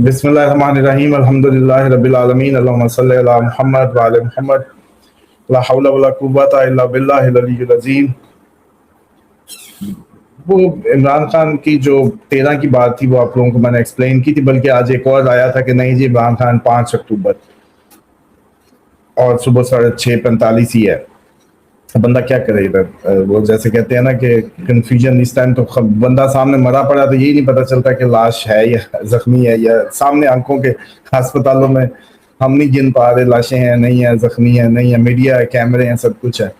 बिस्मिल्लाहिर्रहमानिर्रहीम अल्हम्दुलिल्लाहि रब्बिल आलमीन अल्लाहुम्मा सल्लि अला मुहम्मद व आले मुहम्मद ला हौला वला कुव्वता इल्ला बिल्लाहिल अलिय्यिल अज़ीम। वो इमरान खान की जो 13 की बात थी वो आप लोगों को मैंने एक्सप्लेन की थी, बल्कि आज एक और आया था कि नहीं जी इमरान खान 5 अक्टूबर और सुबह 6:45 ही है। बंदा क्या करे इधर, वो जैसे कहते हैं ना कि कंफ्यूजन इस टाइम तो बंदा सामने मरा पड़ा तो यही नहीं पता चलता कि लाश है या जख्मी है, या सामने आंखों के अस्पतालों में हम नहीं गिन पा रहे लाशें हैं नहीं है, जख्मी है नहीं है, मीडिया है, कैमरे हैं, सब कुछ है।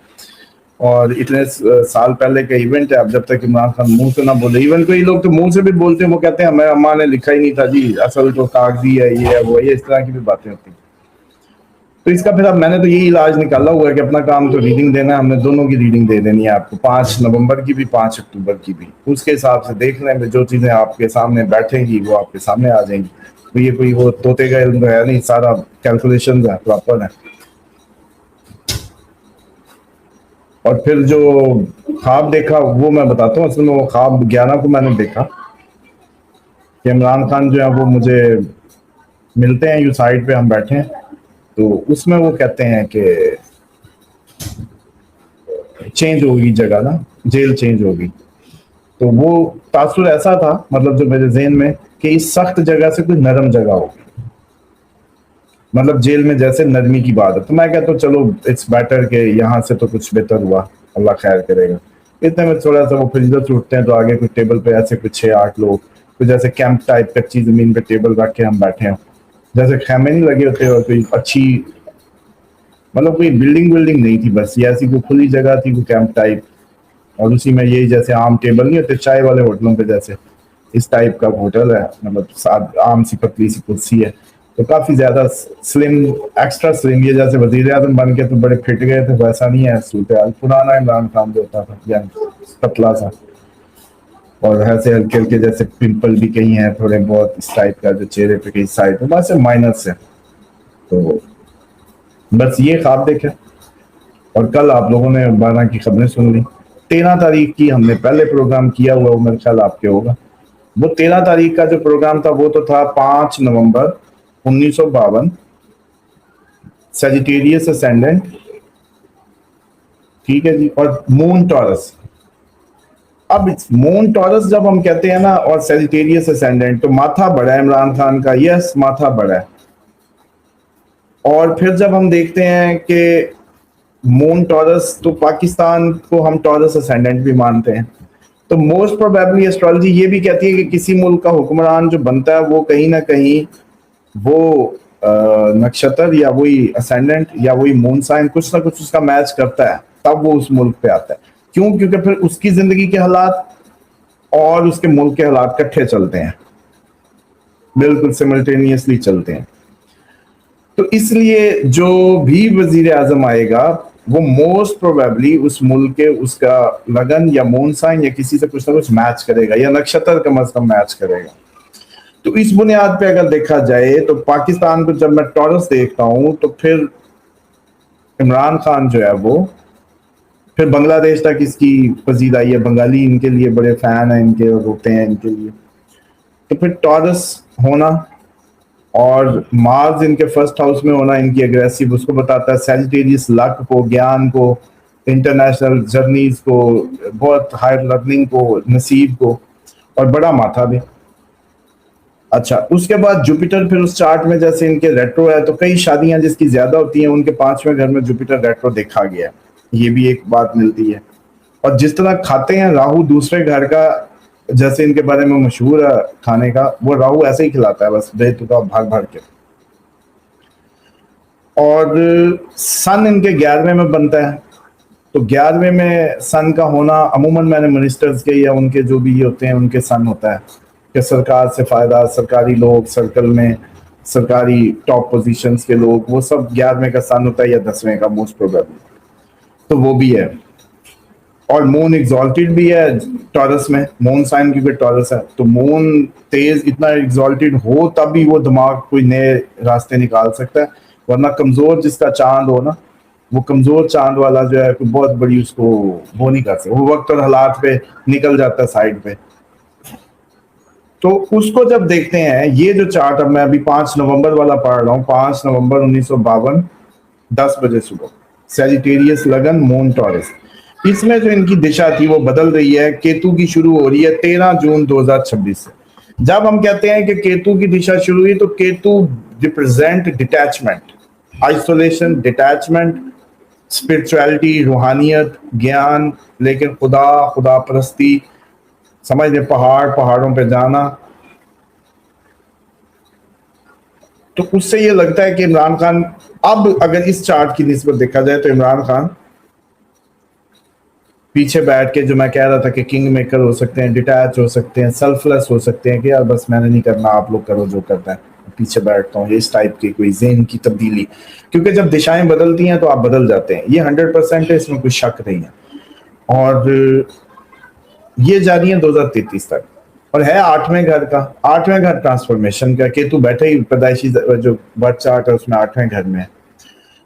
और इतने साल पहले का इवेंट है, अब जब तक इमरान खान मुंह से ना बोले, इवन कोई लोग तो मुंह से भी बोलते हैं, वो कहते हैं हमें अम्मा ने लिखा ही नहीं था जी, असल तो कागजी है, ये है वो है, इस तरह की भी बातें होती हैं। तो इसका फिर अब मैंने तो यही इलाज निकाला हुआ है कि अपना काम तो रीडिंग देना है, हमने दोनों की रीडिंग दे देनी है आपको, 5 नवंबर की भी 5 अक्टूबर की भी। उसके हिसाब से देख लें, जो चीज़ें आपके सामने बैठेंगी वो आपके सामने आ जाएंगी। तो ये कोई वो तोते का इल्म है नहीं, सारा कैलकुलेशन है, प्रॉपर है। और फिर जो ख्वाब देखा वो मैं बताता हूँ। असल में वो ख्वाब 11 को मैंने देखा कि इमरान खान जो है वो मुझे मिलते हैं, यू साइड पे हम बैठे हैं, तो उसमें वो कहते हैं कि चेंज होगी जगह ना, जेल चेंज होगी। तो वो तासुर ऐसा था, मतलब जो मेरे जहन में, कि इस सख्त जगह से कोई नरम जगह होगी, मतलब जेल में जैसे नरमी की बात है। तो मैं कहता हूँ चलो इट्स बेटर के यहाँ से तो कुछ बेहतर हुआ, अल्लाह खैर करेगा। इतने में थोड़ा सा वो फिर इधर से उठते हैं तो आगे कुछ टेबल पे ऐसे कुछ 6-8 लोग, कुछ जैसे कैंप टाइप कच्ची जमीन पे टेबल रख के हम बैठे हैं, जैसे खेमे नहीं लगे होते और कोई अच्छी, मतलब कोई बिल्डिंग नहीं थी, बस ये ऐसी कोई खुली जगह थी, कोई कैंप टाइप। और उसी में यही जैसे आम टेबल नहीं होते चाय वाले होटलों पे, जैसे इस टाइप का होटल है, मतलब साथ आम सी पतली सी कुर्सी है। तो काफी ज्यादा स्लिम, एक्स्ट्रा स्लिम, ये जैसे वजीर आजम बन के तो बड़े फिट गए थे वैसा नहीं है सूरत हाल। पुराना इमरान खान जो होता था, यानी पतला सा, और ऐसे हल्के हल्के जैसे पिंपल भी कहीं हैं थोड़े बहुत इस टाइप का, जो चेहरे पे कहीं साइड पे बस माइनस है। तो बस ये ख्वाब देखे, और कल आप लोगों ने 12 की खबरें सुन ली। 13 तारीख की हमने पहले प्रोग्राम किया हुआ, वो मेरे ख्याल आपके होगा। वो 13 तारीख का जो प्रोग्राम था वो तो था 5 नवंबर 1952, सजिटेरियस असेंडेंट, ठीक है जी, और मून टॉरस। अब मून टॉरस जब हम कहते हैं ना, और सजिटेरियस असेंडेंट, तो माथा बड़ा है इमरान खान का, यस माथा बड़ा है। और फिर जब हम देखते हैं कि मून टॉरस, तो पाकिस्तान को हम टॉरस असेंडेंट भी मानते हैं। तो मोस्ट प्रोबेबली एस्ट्रोलॉजी ये भी कहती है कि किसी मुल्क का हुक्मरान जो बनता है वो कहीं ना कहीं वो नक्षत्र या वही असेंडेंट या वही मून साइन कुछ ना कुछ उसका मैच करता है, तब वो उस मुल्क पे आता है। क्यों? क्योंकि फिर उसकी जिंदगी के हालात और उसके मुल्क के हालात इकट्ठे चलते हैं, बिल्कुल सिमल्टेनियसली चलते हैं। तो इसलिए जो भी वजीर आजम आएगा वो मोस्ट प्रोबेबली उस मुल्क के उसका लगन या मून साइन या किसी से कुछ ना कुछ मैच करेगा, या नक्षत्र कम अज कम मैच करेगा। तो इस बुनियाद पे अगर देखा जाए तो पाकिस्तान को जब मैं टॉरस देखता हूं तो फिर इमरान खान जो है वो, फिर बांग्लादेश तक इसकी पजीराई है, बंगाली इनके लिए बड़े फैन है, इनके होते हैं इनके लिए। तो फिर टॉरस होना और मार्स इनके फर्स्ट हाउस में होना, इनकी एग्रेसिव, उसको बताता है सैजिटेरियस लक को, ज्ञान को, इंटरनेशनल जर्नीज को, बहुत हायर लर्निंग को, नसीब को, और बड़ा माथा भी। अच्छा, उसके बाद जुपिटर फिर उस चार्ट में जैसे इनके रेट्रो है, तो कई शादियां जिसकी ज्यादा होती हैं उनके 5वें घर में जुपिटर रेट्रो देखा गया है, ये भी एक बात मिलती है। और जिस तरह खाते हैं राहु दूसरे घर का, जैसे इनके बारे में मशहूर है खाने का, वो राहु ऐसे ही खिलाता है, बस बेतुका भाग भाग के। और सन इनके 11वें में बनता है, तो 11वें में सन का होना अमूमन मैंने मिनिस्टर्स के या उनके जो भी होते हैं उनके सन होता है कि सरकार से फायदा, सरकारी लोग सर्कल में, सरकारी टॉप पोजीशंस के लोग, वो सब 11वें का सन होता है या 10वें का मोस्ट प्रोबेबली। तो वो भी है। और मून एग्जॉल्टेड भी है टॉरस में, मून साइन क्योंकि टॉरस है, तो मून तेज इतना एग्जॉल्टेड हो तब भी वो दिमाग कोई नए रास्ते निकाल सकता है, वरना कमजोर जिसका चांद हो ना, वो कमजोर चांद वाला जो है कोई बहुत बड़ी उसको वो नहीं कर सकता, वो वक्त और हालात पे निकल जाता है साइड पे। तो उसको जब देखते हैं, ये जो चार्ट अब मैं अभी 5 नवंबर वाला पढ़ रहा हूँ, 5 नवंबर 1952, 10 बजे सुबह, सैजिटेरियस लगन मून टॉरस। इसमें जो इनकी दिशा थी वो बदल रही है, केतु की शुरू हो रही है 13 जून 2026 से। जब हम कहते हैं कि केतु की दिशा शुरू हुई, तो Ketu represent detachment, isolation, detachment, spirituality, रूहानियत, ज्ञान, लेकिन खुदा परस्ती, समझ ले, पहाड़ों पे जाना। तो उससे ये लगता है कि इमरान खान, अब अगर इस चार्ट की निस्बत देखा जाए तो इमरान खान पीछे बैठ के, जो मैं कह रहा था कि किंग मेकर हो सकते हैं, डिटैच हो सकते हैं, सेल्फलेस हो सकते हैं कि यार बस मैंने नहीं करना, आप लोग करो जो करना है, पीछे बैठता हूँ, इस टाइप की कोई ज़हन की तब्दीली। क्योंकि जब दिशाएं बदलती हैं तो आप बदल जाते हैं, ये 100% है, इसमें कोई शक नहीं है। और ये जारी है 2033 तक, और है 8वें घर का, 8वें घर ट्रांसफॉर्मेशन का, केतु बैठे ही पैदाइशी जो बर्थ चार्ट है उसमें 8वें घर में है।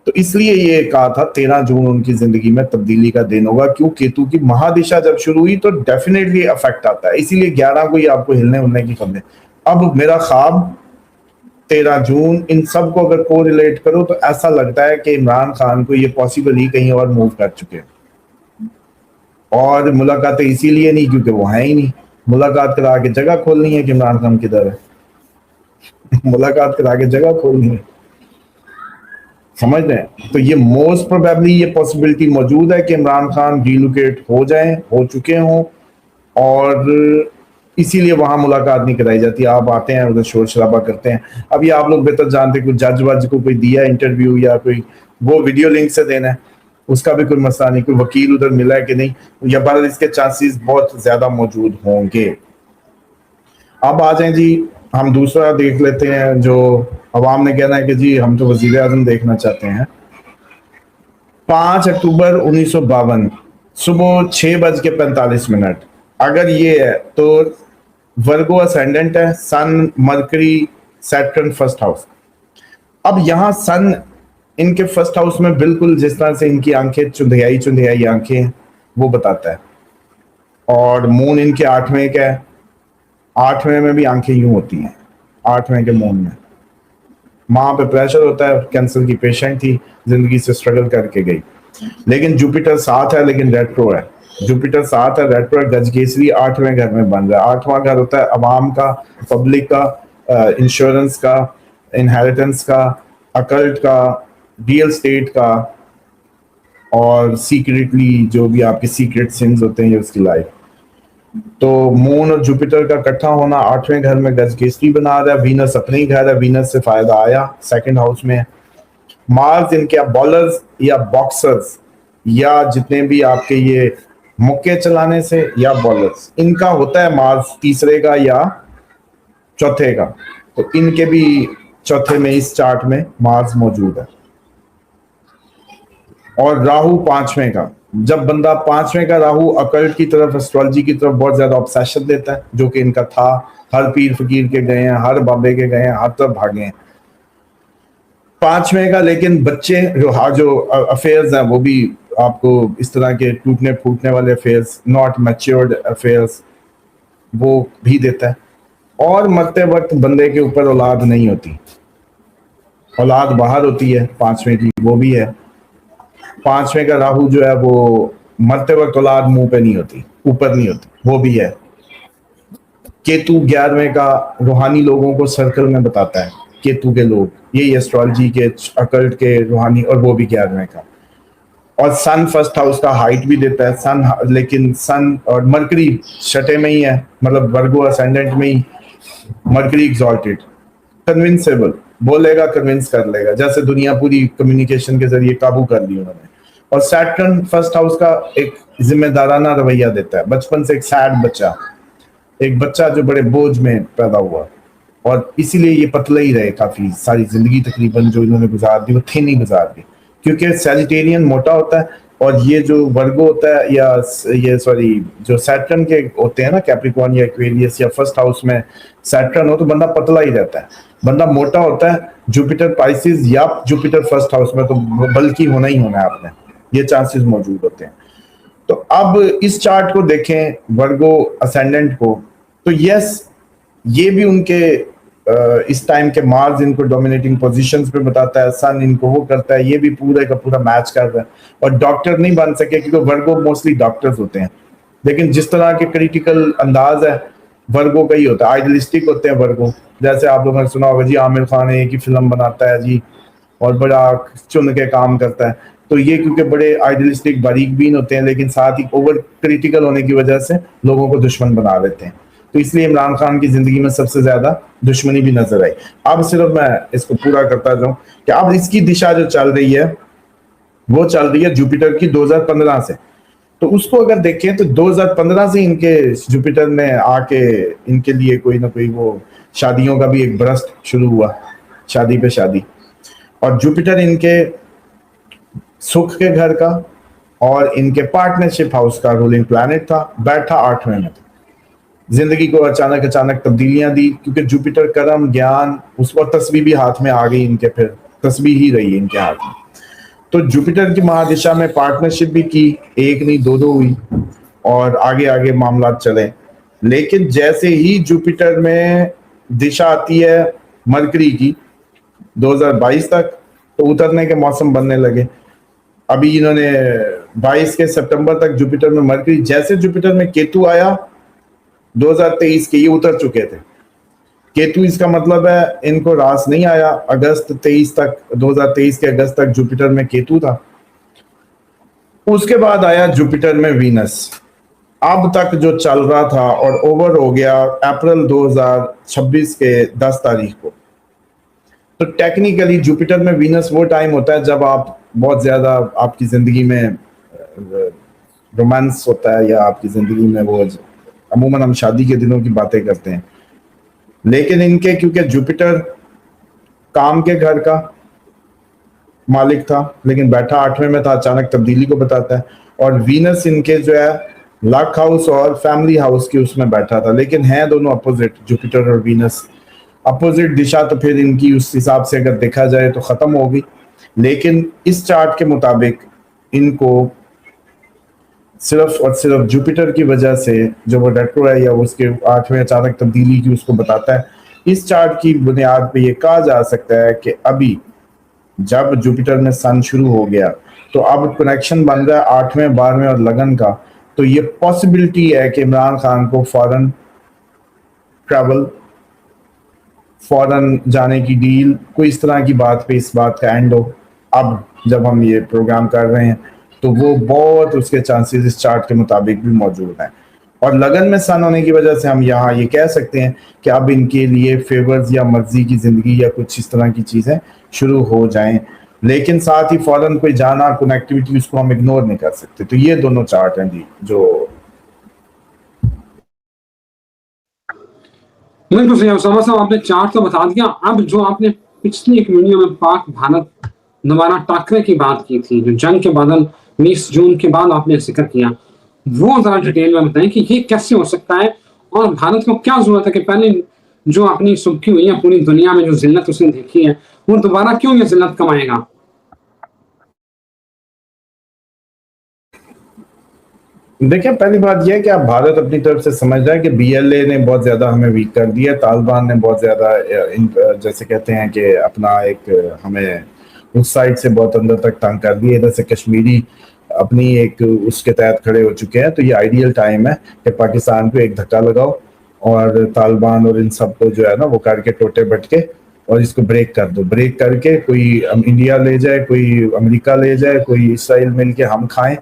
तो इसलिए ये कहा था 13 जून उनकी जिंदगी में तब्दीली का दिन होगा, क्यों, केतु की महादिशा जब शुरू हुई तो डेफिनेटली अफेक्ट आता है। इसीलिए 11 को ही आपको हिलने उलने की खबरें। अब मेरा ख्वाब 13 जून, इन सब को अगर को रिलेट करो तो ऐसा लगता है कि इमरान खान को ये पॉसिबल ही कहीं और मूव कर चुके हैं। और मुलाकातें इसीलिए नहीं क्योंकि वो है ही नहीं, मुलाकात करा के जगह खोलनी है कि इमरान खान किधर है मुलाकात करा के जगह खोलनी है, समझ रहे हैं। तो ये मोस्ट प्रोबेबली ये पॉसिबिलिटी मौजूद है कि इमरान खान रिलोकेट हो जाएं, हो चुके हों, और इसीलिए वहां मुलाकात नहीं कराई जाती। आप आते हैं उधर शोर शराबा करते हैं। अभी आप लोग बेहतर जानते हैं, कुछ जज वज को कोई दिया इंटरव्यू या कोई वो वीडियो लिंक से देना है, उसका भी कोई मसला नहीं, कोई वकील उधर मिला है कि नहीं, या बहरहाल इसके चांसेस बहुत ज्यादा मौजूद होंगे। अब आ जाए जी, हम दूसरा देख लेते हैं। जो अवाम ने कहना है कि जी हम तो वजीर आजम देखना चाहते हैं। 5 अक्टूबर 1952 सुबह 6:45, अगर ये है तो वर्गो असेंडेंट है, सन, मरकरी, सैटर्न फर्स्ट हाउस। अब यहाँ सन इनके फर्स्ट हाउस में, बिल्कुल जिस तरह से इनकी आंखें चुंधियाई आंखें हैं वो बताता है, और मून इनके 8वें का है, 8वें में भी आंखें यूं होती हैं, 8वें के मून में। माँ पे प्रेशर होता है, कैंसर की पेशेंट थी, जिंदगी से स्ट्रगल करके गई, लेकिन जुपिटर 7 है, लेकिन रेट्रो है। जुपिटर 7 है, रेट्रो है, गजकेसरी 8वें घर में बन रहा है। 8वां घर होता है अवाम का, पब्लिक का, इंश्योरेंस का, इनहेरिटेंस का, अकल्ट का, रियल स्टेट का, और सीक्रेटली जो भी आपके सीक्रेट सिंस होते हैं, ये उसकी लाइफ। तो मून और जुपिटर का इकट्ठा होना 8वें घर में गजकेसरी बना रहा है। वीनस अपने ही घर है, वीनस से फायदा आया, सेकंड हाउस में। मार्स इनके बॉलर्स या बॉक्सर्स, या जितने भी आपके ये मुक्के चलाने से या बॉलर्स, इनका होता है मार्स तीसरे का या चौथे का। तो इनके भी चौथे में, इस चार्ट में मार्स मौजूद है। और राहु 5वें का, जब बंदा 5वें का राहु अकल्ट की तरफ, एस्ट्रोलॉजी की तरफ बहुत ज्यादा ऑब्सेशन देता है, जो कि इनका था, हर पीर फकीर के गए हैं, हर बाबे के गए हैं, हर तरफ भागे हैं 5वें का। लेकिन बच्चे जो अफेयर्स हैं वो भी आपको इस तरह के टूटने फूटने वाले अफेयर्स, नॉट मैच्योर्ड अफेयर्स, वो भी देता है। और मरते वक्त बंदे के ऊपर औलाद नहीं होती, औलाद बाहर होती है 5वें की, वो भी है। 5वें का राहु जो है वो मरते वक्त औलाद मुंह पे नहीं होती, ऊपर नहीं होती, वो भी है। केतु 11वें का रूहानी लोगों को सर्कल में बताता है, केतु के लोग, यही एस्ट्रोलॉजी के, अकल्ट के, रूहानी, और वो भी 11वें का। और सन फर्स्ट हाउस का हाइट भी देता है सन, लेकिन सन और मरकरी छठे में ही है, मतलब वर्गो असेंडेंट में ही। मरकरी एग्जॉल्टेड, कन्विंसेबल, बोलेगा कन्विंस कर लेगा, जैसे दुनिया पूरी कम्युनिकेशन के जरिए काबू कर ली उन्होंने। और सैटर्न फर्स्ट हाउस का एक जिम्मेदाराना रवैया देता है, बचपन से एक सैड बच्चा, एक बच्चा जो बड़े बोझ में पैदा हुआ, और इसीलिए ये पतले ही रहे काफी सारी जिंदगी, तकरीबन जो इन्होंने गुजार दी वो थे नहीं गुजार दी, क्योंकि सैजिटेरियन मोटा होता है, और ये जो वर्गो होता है, या ये सॉरी जो सैटर्न के होते हैं ना, कैप्रिकॉर्न या एक्वेरियस, या फर्स्ट हाउस में सैटर्न हो तो बंदा पतला ही रहता है, बंदा मोटा होता है। जुपिटर पाइसिस या जुपिटर फर्स्ट हाउस में तो बल्कि होना ही होना है आपने, ये चांसेस मौजूद होते हैं। तो अब इस चार्ट को देखें, वर्गो असेंडेंट को, तो यस ये भी उनके इस टाइम के मार्स इनको डोमिनेटिंग पोजीशंस पे बताता है, सन इनको वो करता है, ये भी पूरा का पूरा मैच कर रहा है। और डॉक्टर नहीं बन सके क्योंकि वर्गो मोस्टली डॉक्टर्स होते हैं, लेकिन जिस तरह के क्रिटिकल अंदाज है वर्गो का ही होता है, आइडियलिस्टिक होते हैं वर्गो। जैसे आप लोगों ने सुना होगा जी, आमिर खान एक ही फिल्म बनाता है जी और बड़ा चुन के काम करता है, तो ये क्योंकि बड़े आइडियलिस्टिक बारीक बीन होते हैं, लेकिन साथ ही ओवर क्रिटिकल होने की वजह से लोगों को दुश्मन बना लेते हैं। तो इसलिए इमरान खान की जिंदगी में सबसे ज्यादा दुश्मनी भी नजर आई। अब सिर्फ मैं इसको पूरा करता जाऊं कि अब इसकी दिशा जो चल रही है वो चल रही है जुपिटर की 2015 से। तो उसको अगर देखें तो 2015 से इनके जुपिटर में आके इनके लिए कोई ना कोई वो शादियों का भी एक बरस्ट शुरू हुआ, शादी पे शादी। और जुपिटर इनके सुख के घर का और इनके पार्टनरशिप हाउस का रूलिंग प्लैनेट था, बैठा 8वें में था। जिंदगी को अचानक अचानक तब्दीलियां दी क्योंकि जुपिटर कर्म ज्ञान उस वक्त तस्वीर भी हाथ में आ गई इनके, फिर तस्वीर ही रही इनके हाथ में। तो जुपिटर की महादिशा में पार्टनरशिप भी की, एक नहीं दो दो हुई और आगे आगे मामला चले। लेकिन जैसे ही जुपिटर में दिशा आती है मरकरी की 2022 तक, तो उतरने के मौसम बनने लगे। अभी इन्होंने 22 के सितंबर तक जुपिटर में मरकरी, जैसे जुपिटर में केतु आया 2023 के, ये उतर चुके थे। केतु इसका मतलब है इनको रास नहीं आया, अगस्त 23 तक, 2023 के अगस्त तक जुपिटर में केतु था। उसके बाद आया जुपिटर में वीनस, अब तक जो चल रहा था और ओवर हो गया अप्रैल 2026 के 10 तारीख को। तो टेक्निकली जुपिटर में वीनस वो टाइम होता है जब आप बहुत ज्यादा आपकी जिंदगी में रोमांस होता है, या आपकी जिंदगी में वो, अमूमन हम शादी के दिनों की बातें करते हैं। लेकिन इनके क्योंकि जुपिटर काम के घर का मालिक था लेकिन बैठा 8वें में था, अचानक तब्दीली को बताता है। और वीनस इनके जो है लक हाउस और फैमिली हाउस की उसमें बैठा था, लेकिन हैं दोनों अपोजिट, जुपिटर और वीनस अपोजिट दिशा। तो फिर इनकी उस हिसाब से अगर देखा जाए तो खत्म होगी। लेकिन इस चार्ट के मुताबिक इनको सिर्फ और सिर्फ जुपिटर की वजह से, जो वो रेट्रो है या उसके 8वें अचानक तब्दीली की उसको बताता है, इस चार्ट की बुनियाद पे ये कहा जा सकता है कि अभी जब जुपिटर में सन शुरू हो गया तो अब कनेक्शन बन रहा है 8वें 12वें और लगन का। तो ये पॉसिबिलिटी है कि इमरान खान को फॉरेन ट्रैवल, फॉरेन जाने की डील, कोई इस तरह की बात पे इस बात का एंड हो। अब जब हम ये प्रोग्राम कर रहे हैं तो वो बहुत उसके चांसेस इस चार्ट के मुताबिक भी मौजूद हैं। और लगन में सन होने की वजह से हम यहाँ ये कह सकते हैं कि अब इनके लिए फेवर्स या मर्जी की जिंदगी या कुछ इस तरह की चीजें शुरू हो जाएं। लेकिन साथ ही फौरन कोई जाना, कनेक्टिविटी, उसको हम इग्नोर नहीं कर सकते। तो ये दोनों चार्ट हैं जी जो बिल्कुल सही। उसामा साहब आपने चार्ट तो बता दिया। अब जो आपने पिछली एक वीडियो में पाक भारत दोबारा टाकरे की बात की थी, जो जंग के बादल 20 जून के बाद आपने जिक्र किया, वो जरा डिटेल में बताएं कि ये कैसे हो सकता है और भारत को क्या जरूरत है कि पहले जो अपनी सुबकी हुई है पूरी दुनिया में जो जिल्लत उसने देखी है, वो दोबारा क्यों ये जिल्लत कमाएगा? देखिए, पहली बात यह है कि आप भारत अपनी तरफ से समझ रहे हैं कि बीएलए ने बहुत ज्यादा हमें वीक कर दिया, तालिबान ने बहुत ज्यादा जैसे कहते हैं कि अपना एक हमें उस साइड से बहुत अंदर तक तंग कर दिया, इधर से कश्मीरी अपनी एक उसके तहत खड़े हो चुके हैं। तो ये आइडियल टाइम है कि पाकिस्तान को एक धक्का लगाओ और तालिबान और इन सबको जो है ना वो करके टोटे बटके और इसको ब्रेक कर दो। ब्रेक करके कोई इंडिया ले जाए, कोई अमेरिका ले जाए, कोई इसराइल मिलके हम खाएं,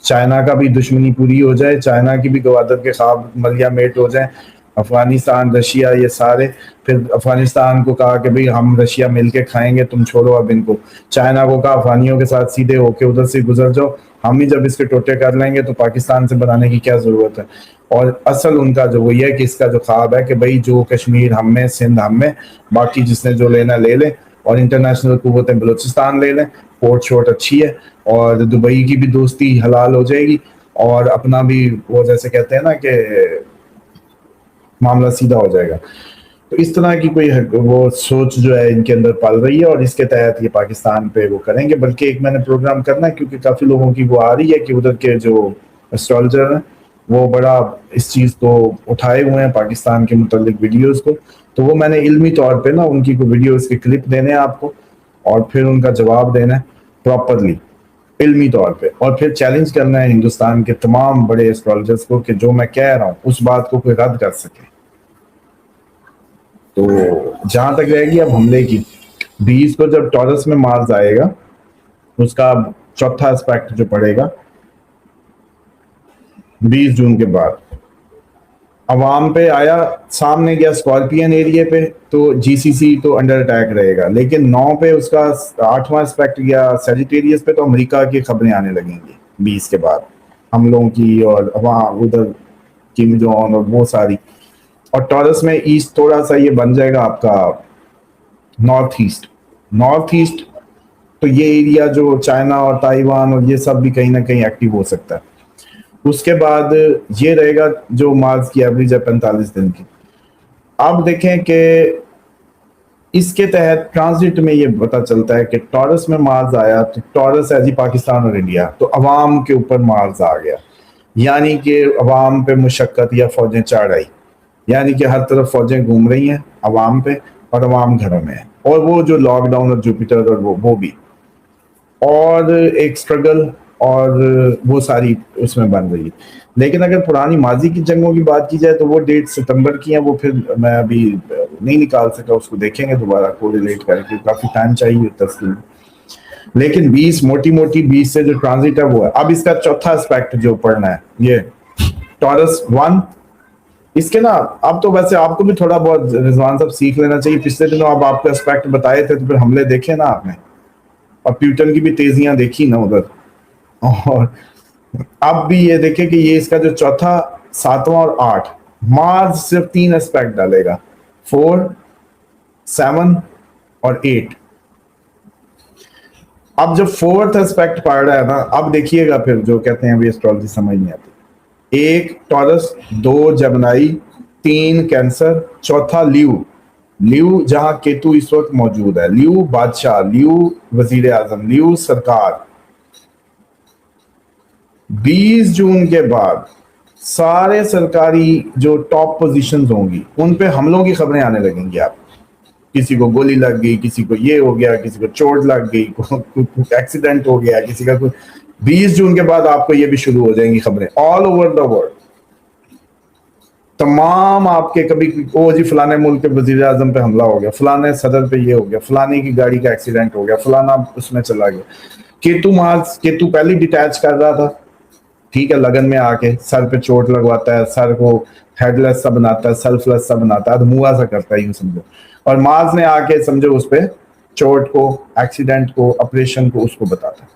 चाइना का भी दुश्मनी पूरी हो जाए, चाइना की भी गवादत के ख्वाब मलिया मेट हो जाए, अफगानिस्तान, रशिया, ये सारे। फिर अफगानिस्तान को कहा कि भाई हम रशिया मिलके खाएंगे, तुम छोड़ो अब इनको। चाइना को कहा अफगानियों के साथ सीधे होके उधर से गुजर जाओ, हम ही जब इसके टोटे कर लेंगे तो पाकिस्तान से बनाने की क्या जरूरत है। और असल उनका जो वही है कि इसका जो ख्वाब है कि भाई जो कश्मीर हम में, सिंध हम में, बाकी जिसने जो लेना ले ले, और इंटरनेशनल कुव्वतें बलूचिस्तान ले लें, पोर्ट शोर्ट अच्छी है और दुबई की भी दोस्ती हलाल हो जाएगी और अपना भी वो जैसे कहते हैं ना कि मामला सीधा हो जाएगा। तो इस तरह की कोई वो सोच जो है इनके अंदर पल रही है और इसके तहत ये पाकिस्तान पे वो करेंगे। बल्कि एक मैंने प्रोग्राम करना है क्योंकि काफी लोगों की वो आ रही है कि उधर के जो एस्ट्रोलॉजर हैं वो बड़ा इस चीज़ को उठाए हुए हैं पाकिस्तान के मुतालिक वीडियोस को, तो वो मैंने इल्मी तौर पे ना उनकी को वीडियोस के क्लिप देने हैं आपको और फिर उनका जवाब देना है प्रॉपरली इल्मी तौर पे, और फिर चैलेंज करना है हिंदुस्तान के तमाम बड़े एस्ट्रोलॉजर्स को कि जो मैं कह रहा हूँ उस बात को कोई रद्द कर सके। तो जहां तक रहेगी अब हमले की, 20 को जब टॉरस में मार्स आएगा उसका चौथा एस्पेक्ट जो पड़ेगा 20 जून के बाद, अवाम पे आया, सामने गया स्कॉर्पियन एरिया पे, तो जीसीसी तो अंडर अटैक रहेगा, लेकिन 9 पे उसका 8वां एस्पेक्ट गया सैजिटेरियस पे, तो अमेरिका की खबरें आने लगेंगी 20 के बाद हमलों की और वहाँ उधर किम जोंग और वो सारी, और टॉरस में ईस्ट थोड़ा सा ये बन जाएगा आपका नॉर्थ ईस्ट, तो ये एरिया जो चाइना और ताइवान और ये सब भी कहीं ना कहीं एक्टिव हो सकता है। उसके बाद ये रहेगा जो मार्स की एवरेज है 45 दिन की। अब देखें कि इसके तहत ट्रांजिट में ये पता चलता है कि टॉरस में मार्स आया, तो टॉरस है जी पाकिस्तान और इंडिया, तो अवाम के ऊपर मार्स आ गया, यानी कि अवाम पे मुशक्कत या फौजें चढ़ आई, यानी कि हर तरफ फौजें घूम रही हैं अवाम पे और अवाम घरों में है, और वो जो लॉकडाउन और जुपिटर और वो भी, और एक स्ट्रगल और वो सारी उसमें बन रही है। लेकिन अगर पुरानी माजी की जंगों की बात की जाए तो वो डेट सितंबर की है, वो फिर मैं अभी नहीं निकाल सका, उसको देखेंगे दोबारा कोरिलेट करके, काफी टाइम चाहिए तस्लीम। लेकिन 20 मोटी 20 से जो ट्रांजिट है वो है। अब इसका चौथा एस्पेक्ट जो पढ़ना है ये टॉरस 1, इसके ना अब तो वैसे आपको भी थोड़ा बहुत रिजवान साहब सीख लेना चाहिए, पिछले दिनों आप आपको एस्पेक्ट बताए थे तो फिर हमले देखे ना आपने, और प्यूटन की भी तेजियां देखी ना उधर, और अब भी ये देखे कि ये इसका जो चौथा, 7वां और 8, मार्स सिर्फ 3 एस्पेक्ट डालेगा, 4, 7 और 8। अब जो 4th एस्पेक्ट पढ़ रहा है ना, अब देखिएगा फिर जो कहते हैं अभी एस्ट्रोलॉजी समझ नहीं आती, 1 टॉरस, 2 जमनाई, 3 कैंसर, चौथा ल्यू जहां केतु इस वक्त मौजूद है, ल्यू बादशाह, ल्यू वजीर आजम, ल्यू सरकार। 20 जून के बाद सारे सरकारी जो टॉप पोजीशंस होंगी उन पे हमलों की खबरें आने लगेंगी। आप किसी को गोली लग गई, किसी को ये हो गया, किसी को चोट लग गई, कुछ एक्सीडेंट हो गया किसी का, कुछ 20 जून के बाद आपको ये भी शुरू हो जाएंगी खबरें ऑल ओवर द वर्ल्ड। तमाम आपके कभी ओ जी फलाने मुल्क के वजीर आजम पे हमला हो गया, फलाने सदर पे ये हो गया, फलाने की गाड़ी का एक्सीडेंट हो गया, फलाना उसमें चला गया। केतु पहले डिटैच कर रहा था, ठीक है, लगन में आके सर पे चोट लगवाता है, सर को हेडलेस सा बनाता है, सेल्फलेस सा बनाता है, मुआ सा करता है यूं समझो, और मार्स ने आके समझो उस पे चोट को, एक्सीडेंट को, ऑपरेशन को उसको बताता है।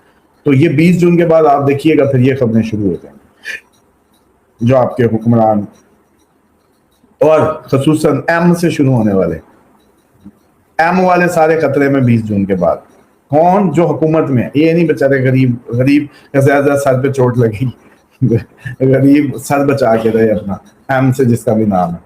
तो ये 20 जून के बाद आप देखिएगा फिर ये खबरें शुरू हो जाएंगी जो आपके हुक्मरान और खसूसन एम से शुरू होने वाले, एम वाले सारे खतरे में 20 जून के बाद। कौन? जो हुकूमत में, ये नहीं बेचारे गरीब ज्यादा सर पे चोट लगी गरीब सर बचा के रहे अपना, एम से जिसका भी नाम है।